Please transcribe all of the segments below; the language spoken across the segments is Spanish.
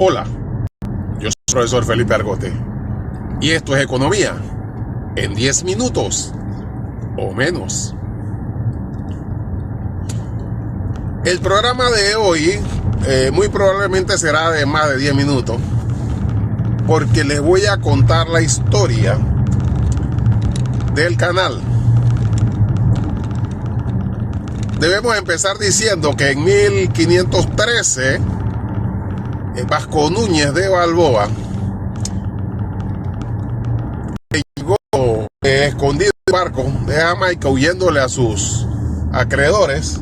Hola, yo soy el profesor Felipe Argote y esto es Economía en 10 minutos o menos. El programa de hoy muy probablemente será de más de 10 minutos porque les voy a contar la historia del canal. Debemos empezar diciendo que en 1513 Vasco Núñez de Balboa llegó escondido en el barco de Jamaica huyéndole a sus acreedores,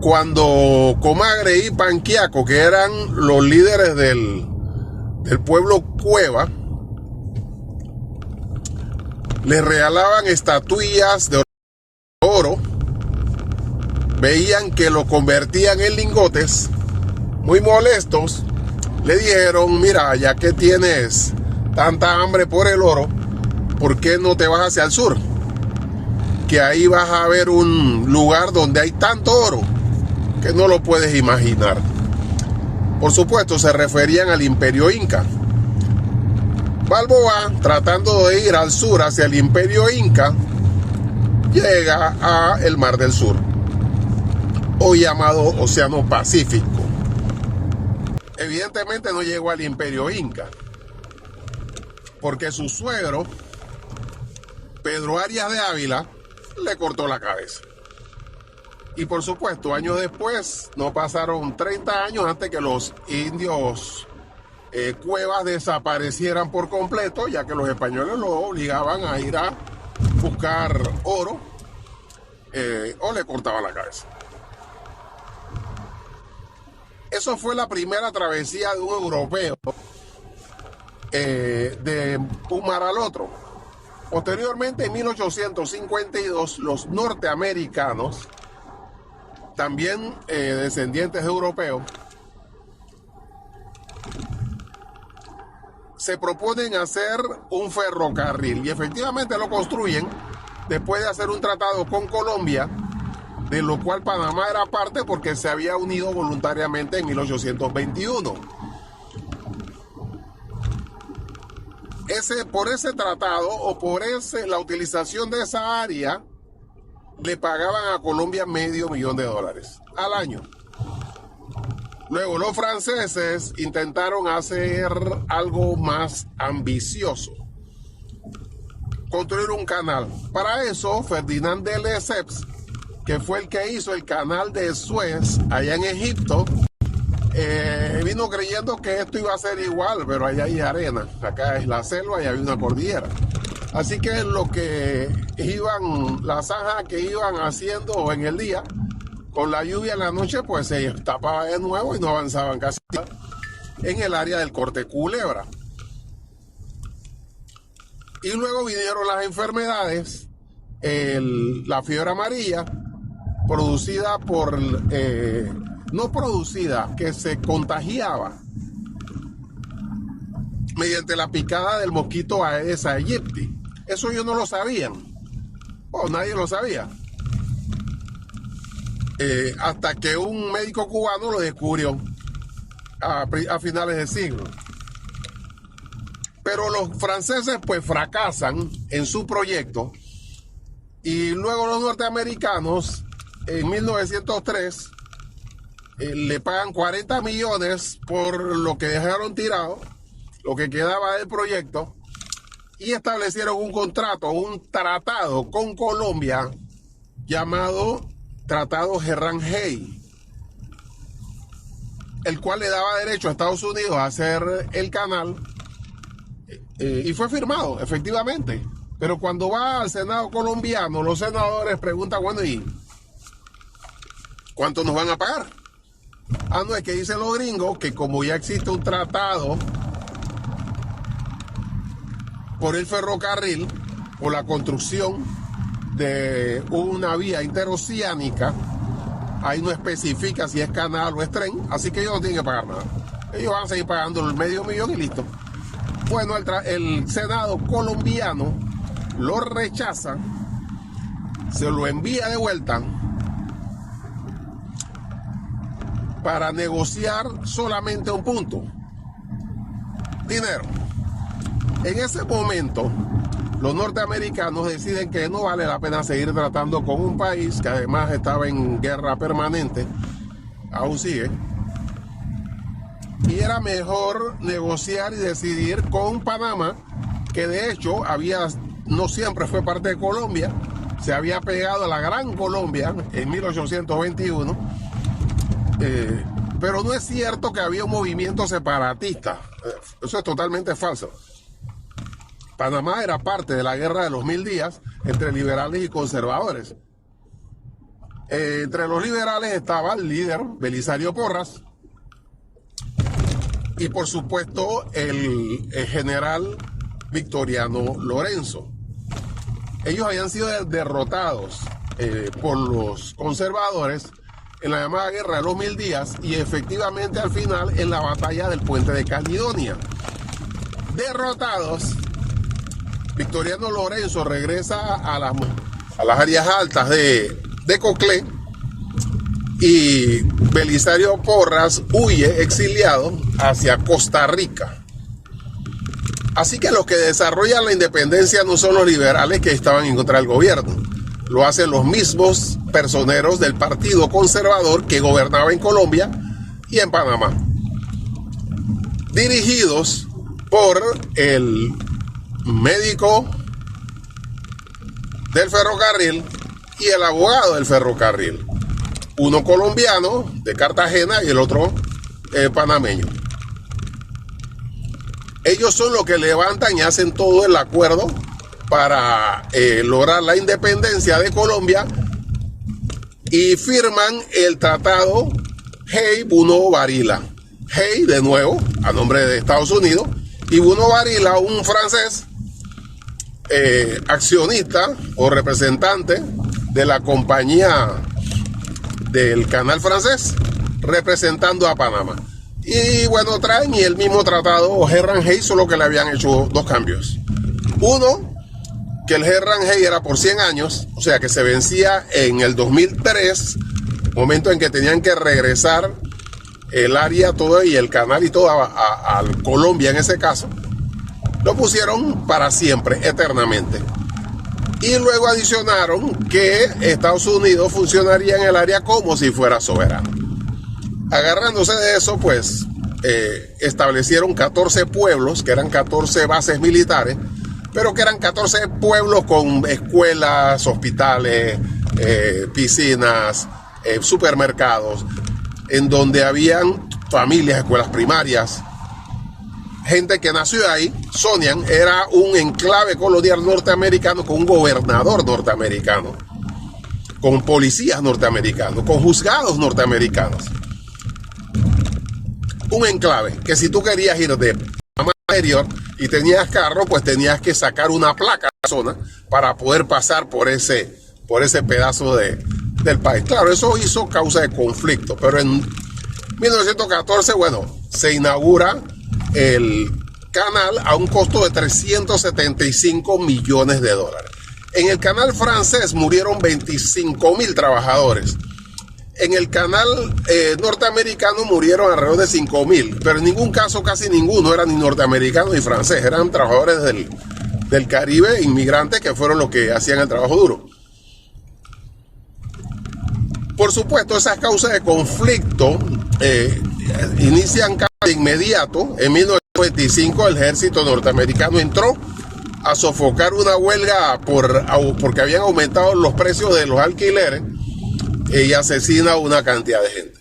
cuando Comagre y Panquiaco, que eran los líderes del pueblo Cueva, le regalaban estatuillas de oro, veían que lo convertían en lingotes. Muy molestos, le dijeron: mira, ya que tienes tanta hambre por el oro, ¿por qué no te vas hacia el sur? Que ahí vas a ver un lugar donde hay tanto oro que no lo puedes imaginar. Por supuesto, se referían al Imperio Inca. Balboa, tratando de ir al sur hacia el Imperio Inca, llega a el Mar del Sur, hoy llamado Océano Pacífico. Evidentemente no llegó al Imperio Inca, porque su suegro, Pedro Arias de Ávila, le cortó la cabeza. Y por supuesto, años después, no pasaron 30 años antes que los indios Cuevas desaparecieran por completo, ya que los españoles lo obligaban a ir a buscar oro o le cortaban la cabeza. Eso fue la primera travesía de un europeo de un mar al otro. Posteriormente, en 1852, los norteamericanos, también descendientes de europeos, se proponen hacer un ferrocarril y efectivamente lo construyen después de hacer un tratado con Colombia, de lo cual Panamá era parte porque se había unido voluntariamente en 1821. Por ese tratado o por la utilización de esa área, le pagaban a Colombia $500,000 al año. Luego los franceses intentaron hacer algo más ambicioso: construir un canal. Para eso, Ferdinand de Lesseps, que fue el que hizo el canal de Suez allá en Egipto, vino creyendo que esto iba a ser igual, pero allá hay arena, acá es la selva y hay una cordillera. Así que lo que la zanja que iban haciendo en el día, con la lluvia en la noche, pues se tapaba de nuevo y no avanzaban casi en el área del Corte Culebra. Y luego vinieron las enfermedades, la fiebre amarilla, producida por, no producida, que se contagiaba mediante la picada del mosquito Aedes aegypti. Eso ellos no lo sabían, nadie lo sabía, hasta que un médico cubano lo descubrió a finales del siglo. Pero los franceses pues fracasan en su proyecto, y luego los norteamericanos en 1903 le pagan 40 millones por lo que dejaron tirado, lo que quedaba del proyecto, y establecieron un tratado con Colombia llamado Tratado Herrán-Hay, el cual le daba derecho a Estados Unidos a hacer el canal, y fue firmado efectivamente. Pero cuando va al Senado colombiano, los senadores preguntan: bueno, ¿y cuánto nos van a pagar? No, es que dicen los gringos que como ya existe un tratado por el ferrocarril, por la construcción de una vía interoceánica, ahí no especifica si es canal o es tren, así que ellos no tienen que pagar nada. Ellos van a seguir pagando el $500,000 y listo. Bueno, el Senado colombiano lo rechaza, se lo envía de vuelta para negociar solamente un punto: dinero. En ese momento, los norteamericanos deciden que no vale la pena seguir tratando con un país que además estaba en guerra permanente, aún sigue, y era mejor negociar y decidir con Panamá, que de hecho no siempre fue parte de Colombia, se había pegado a la Gran Colombia en 1821, pero no es cierto que había un movimiento separatista. Eso es totalmente falso. Panamá era parte de la guerra de los 1000 días entre liberales y conservadores. Entre los liberales estaba el líder Belisario Porras y por supuesto el general Victoriano Lorenzo. Ellos habían sido derrotados por los conservadores en la llamada guerra de los 1000 días y efectivamente al final en la batalla del puente de Caledonia. Derrotados, Victoriano Lorenzo regresa a las áreas altas de Coclé y Belisario Porras huye exiliado hacia Costa Rica. Así que los que desarrollan la independencia no son los liberales que estaban en contra del gobierno. Lo hacen los mismos personeros del Partido Conservador que gobernaba en Colombia y en Panamá, dirigidos por el médico del ferrocarril y el abogado del ferrocarril, uno colombiano de Cartagena y el otro panameño. Ellos son los que levantan y hacen todo el acuerdo para lograr la independencia de Colombia y firman el tratado Hay-Bunau-Varilla. Hay, de nuevo, a nombre de Estados Unidos, y Bunau-Varilla, un francés accionista o representante de la compañía del canal francés, representando a Panamá. Y bueno, traen el mismo tratado Herrenheim, solo que le habían hecho dos cambios. Uno, que el Herrenheim era por 100 años, o sea que se vencía en el 2003, momento en que tenían que regresar el área todo y el canal y todo a Colombia en ese caso. Lo pusieron para siempre, eternamente. Y luego adicionaron que Estados Unidos funcionaría en el área como si fuera soberano. Agarrándose de eso, pues, establecieron 14 pueblos, que eran 14 bases militares, pero que eran 14 pueblos con escuelas, hospitales, piscinas, supermercados, en donde habían familias, escuelas primarias, gente que nació ahí. Sonian era un enclave colonial norteamericano con un gobernador norteamericano, con policías norteamericanos, con juzgados norteamericanos. Un enclave que si tú querías ir de Panamá anterior y tenías carro, pues tenías que sacar una placa de la zona para poder pasar por ese pedazo del país. Claro, eso hizo causa de conflicto, pero en 1914, bueno, se inaugura el canal a un costo de 375 millones de dólares. En el canal francés murieron 25,000 trabajadores. En el canal norteamericano murieron alrededor de 5,000, pero en ningún caso, casi ninguno era ni norteamericano ni francés, eran trabajadores del Caribe, inmigrantes, que fueron los que hacían el trabajo duro. Por supuesto, esas causas de conflicto inician de inmediato. En 1925 el ejército norteamericano entró a sofocar una huelga porque habían aumentado los precios de los alquileres y asesina a una cantidad de gente.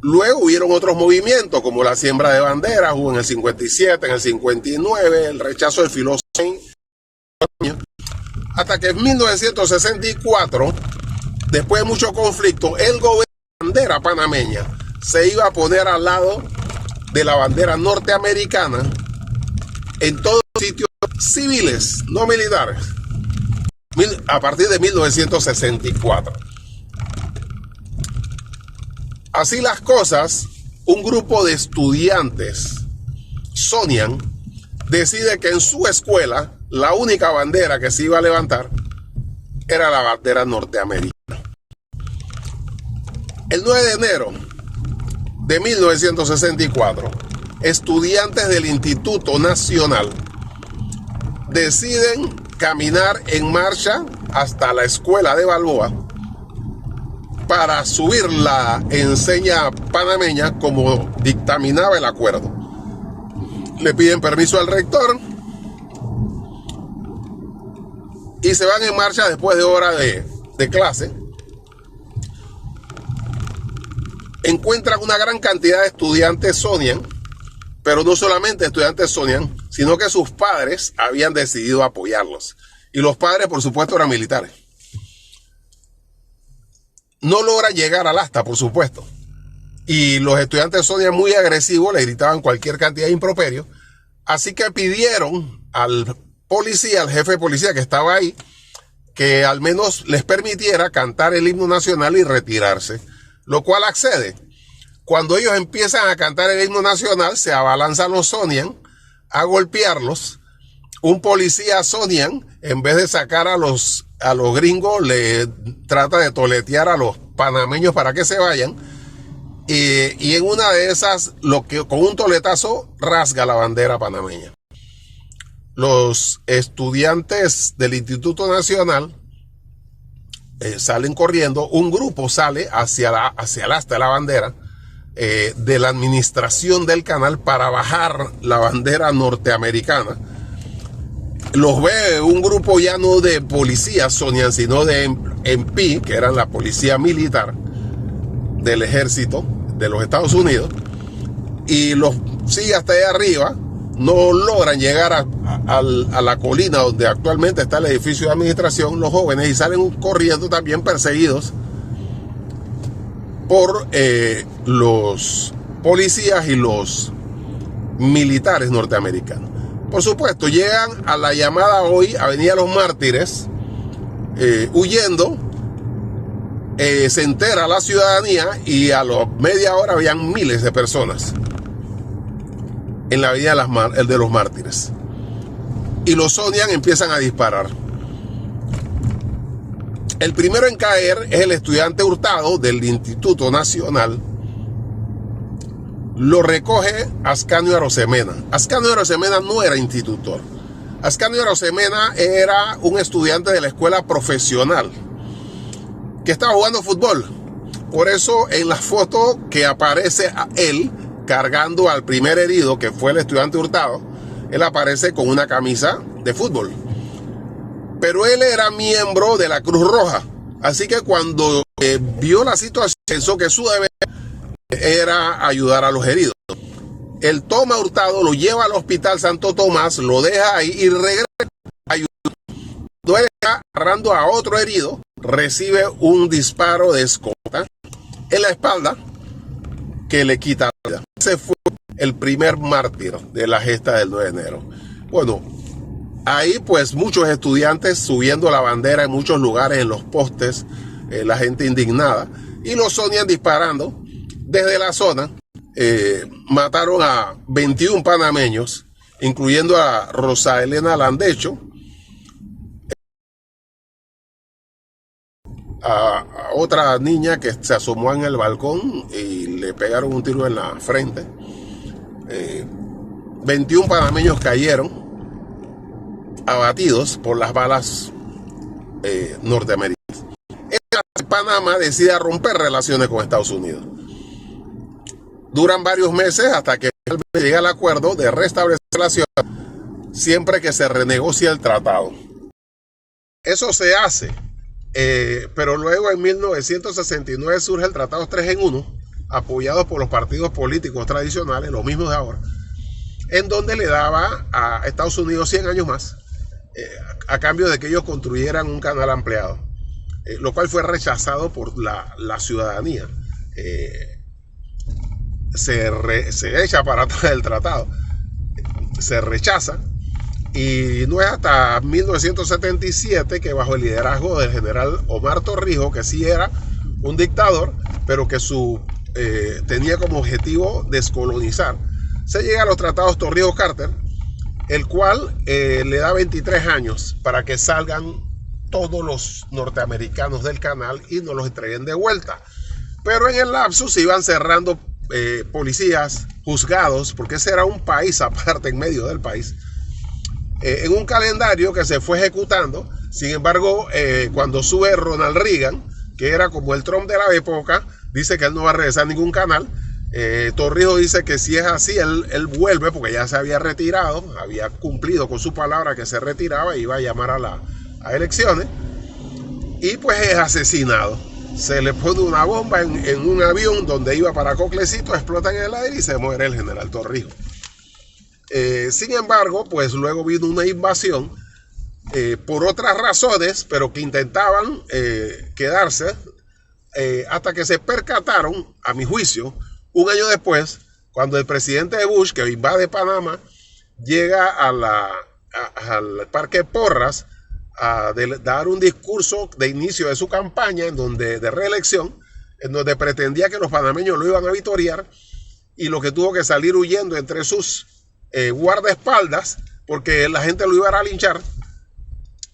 Luego hubieron otros movimientos como la siembra de banderas, hubo en el 57, en el 59, el rechazo del filósofo, hasta que en 1964, después de mucho conflicto, el gobierno de bandera panameña se iba a poner al lado de la bandera norteamericana en todos los sitios civiles, no militares, a partir de 1964. Así las cosas, un grupo de estudiantes, Sonian, decide que en su escuela la única bandera que se iba a levantar era la bandera norteamericana. El 9 de enero de 1964, estudiantes del Instituto Nacional deciden caminar en marcha hasta la escuela de Balboa para subir la enseña panameña como dictaminaba el acuerdo. Le piden permiso al rector y se van en marcha después de hora de clase. Encuentran una gran cantidad de estudiantes Sonian, pero no solamente estudiantes Sonian, sino que sus padres habían decidido apoyarlos. Y los padres, por supuesto, eran militares. No logran llegar al asta, por supuesto. Y los estudiantes Sonian, muy agresivos, le gritaban cualquier cantidad de improperios. Así que pidieron al policía, al jefe de policía que estaba ahí, que al menos les permitiera cantar el himno nacional y retirarse, lo cual accede. Cuando ellos empiezan a cantar el himno nacional, se abalanzan los Sonian a golpearlos. Un policía Sonian, en vez de sacar a los gringos, le trata de toletear a los panameños para que se vayan. Y en una de esas, con un toletazo, rasga la bandera panameña. Los estudiantes del Instituto Nacional salen corriendo. Un grupo sale hacia el asta de la bandera de la administración del canal para bajar la bandera norteamericana. Los ve un grupo ya no de policías Sonian, sino de MP, que eran la policía militar del ejército de los Estados Unidos, y los sigue hasta allá arriba. No logran llegar a la colina donde actualmente está el edificio de administración, los jóvenes, y salen corriendo también perseguidos por los policías y los militares norteamericanos. Por supuesto, llegan a la llamada hoy Avenida Los Mártires, huyendo. Se entera la ciudadanía y a la media hora habían miles de personas en la Avenida de Los Mártires. Y los Sonian empiezan a disparar. El primero en caer es el estudiante Hurtado del Instituto Nacional. Lo recoge Ascanio Arosemena. Ascanio Arosemena no era institutor. Ascanio Arosemena era un estudiante de la escuela profesional que estaba jugando fútbol. Por eso en la foto que aparece a él cargando al primer herido, que fue el estudiante Hurtado, él aparece con una camisa de fútbol. Pero él era miembro de la Cruz Roja. Así que cuando vio la situación, pensó que su deber era ayudar a los heridos. Él toma a Hurtado, lo lleva al Hospital Santo Tomás, lo deja ahí y regresa a ayudar. Cuando él está agarrando a otro herido, recibe un disparo de escopeta en la espalda que le quita la vida. Ese fue el primer mártir de la gesta del 9 de enero. Bueno, ahí pues muchos estudiantes subiendo la bandera en muchos lugares, en los postes, la gente indignada, y los Sonian disparando desde la zona. Mataron a 21 panameños, incluyendo a Rosa Elena Landecho, a otra niña que se asomó en el balcón y le pegaron un tiro en la frente. 21 panameños cayeron abatidos por las balas norteamericanas. Panamá decide romper relaciones con Estados Unidos. Duran varios meses hasta que llega el acuerdo de restablecer relaciones siempre que se renegocie el tratado. Eso se hace, pero luego en 1969 surge el Tratado 3 en 1, apoyado por los partidos políticos tradicionales, los mismos de ahora, en donde le daba a Estados Unidos 100 años más, a cambio de que ellos construyeran un canal ampliado, lo cual fue rechazado por la ciudadanía. Se echa para atrás el tratado, se rechaza, y no es hasta 1977 que, bajo el liderazgo del general Omar Torrijos, que sí era un dictador, pero que tenía como objetivo descolonizar, se llega a los tratados Torrijos-Carter, el cual le da 23 años para que salgan todos los norteamericanos del canal y no los entreguen de vuelta. Pero en el lapso se iban cerrando policías, juzgados, porque ese era un país aparte en medio del país, en un calendario que se fue ejecutando. Sin embargo, cuando sube Ronald Reagan, que era como el Trump de la época, dice que él no va a regresar a ningún canal. Torrijos dice que si es así, él vuelve porque ya se había retirado, había cumplido con su palabra que se retiraba y iba a llamar a elecciones, y pues es asesinado. Se le pone una bomba en un avión donde iba para Coclecito, explota en el aire y se muere el general Torrijos. Sin embargo, pues luego vino una invasión por otras razones, pero que intentaban quedarse, hasta que se percataron, a mi juicio, un año después, cuando el presidente Bush, que invade Panamá, llega al Parque Porras a dar un discurso de inicio de su campaña de reelección, en donde pretendía que los panameños lo iban a vitorear, y lo que tuvo que salir huyendo entre sus guardaespaldas, porque la gente lo iba a linchar.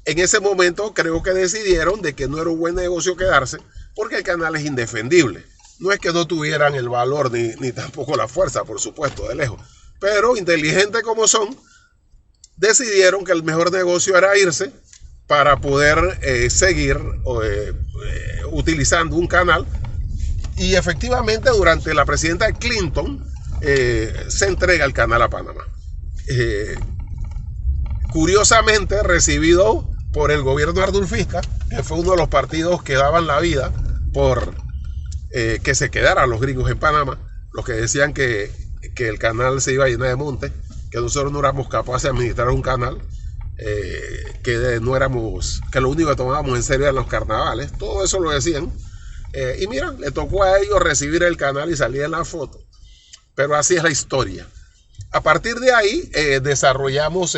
En ese momento creo que decidieron de que no era un buen negocio quedarse, porque el canal es indefendible. No es que no tuvieran el valor ni tampoco la fuerza, por supuesto, de lejos. Pero inteligentes como son, decidieron que el mejor negocio era irse para poder seguir utilizando un canal. Y efectivamente durante la presidenta Clinton se entrega el canal a Panamá. Curiosamente recibido por el gobierno ardulfista, que fue uno de los partidos que daban la vida por que se quedaran los gringos en Panamá, los que decían que el canal se iba a llenar de monte, que nosotros no éramos capaces de administrar un canal, que lo único que tomábamos en serio eran los carnavales. Todo eso lo decían, y mira, le tocó a ellos recibir el canal y salir en la foto. Pero así es la historia. A partir de ahí desarrollamos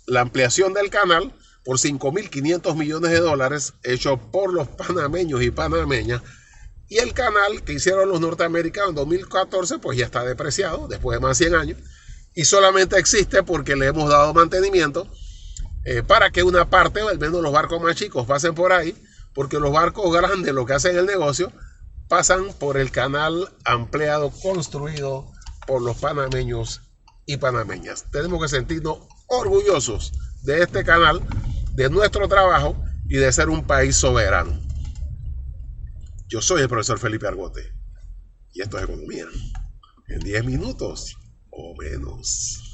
la ampliación del canal por $5.500 millones, hecho por los panameños y panameñas. Y el canal que hicieron los norteamericanos en 2014, pues ya está depreciado después de más de 100 años. Y solamente existe porque le hemos dado mantenimiento para que una parte, al menos los barcos más chicos, pasen por ahí. Porque los barcos grandes, lo que hacen el negocio, pasan por el canal ampliado, construido por los panameños y panameñas. Tenemos que sentirnos orgullosos de este canal, de nuestro trabajo y de ser un país soberano. Yo soy el profesor Felipe Argote y esto es Economía en 10 minutos o menos.